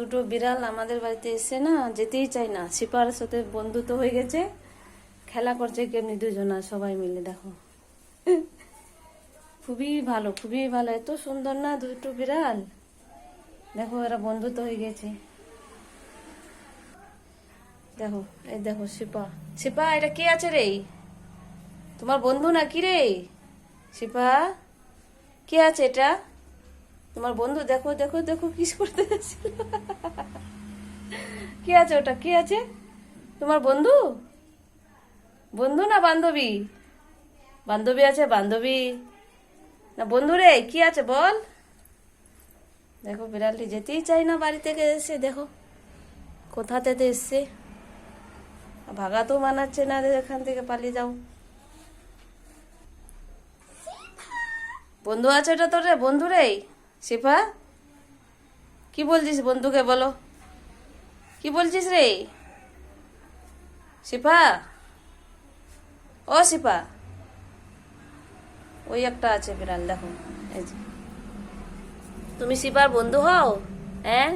দুটো বিড়াল আমাদের বাড়িতে এসে না যেতেই চাই না। শিপার সাথে বন্ধুত্ব হয়ে গেছে, খেলা করছে কেমনি দুজনা সবাই মিলে। দেখো খুবই ভালো, খুবই ভালো, এত সুন্দর না দুটো বিড়াল। দেখো এরা বন্ধুত্ব হয়ে গেছে। দেখো এই দেখো শিপা, শিপা এটা কে আছে রে? তোমার বন্ধু না কি রে? শিপা কে আছে এটা? তোমার বন্ধু? দেখো দেখো দেখো কিস করতে যাচ্ছিল। কে আছে ওটা? কে আছে? তোমার বন্ধু? বন্ধু না বান্ধবী? বান্ধবী আছে, বান্ধবী না বন্ধু রে? কি আছে বল? দেখো বিড়ালটি যেতেই চাই না বাড়ি থেকে এসে। দেখো কোথাতে এসছে, ভাগাতেও মানাচ্ছে না, এখান থেকে পালিয়ে যাও। বন্ধু আছে ওটা তোর রে? বন্ধু রে শিফা? কি বলছিস বন্ধুকে? বলো কি বলছিস রে শিফা? ও শিফা, ওই একটা আছে বিড়াল, দেখো এই যে। তুমি শিফার বন্ধু হও? হ্যাঁ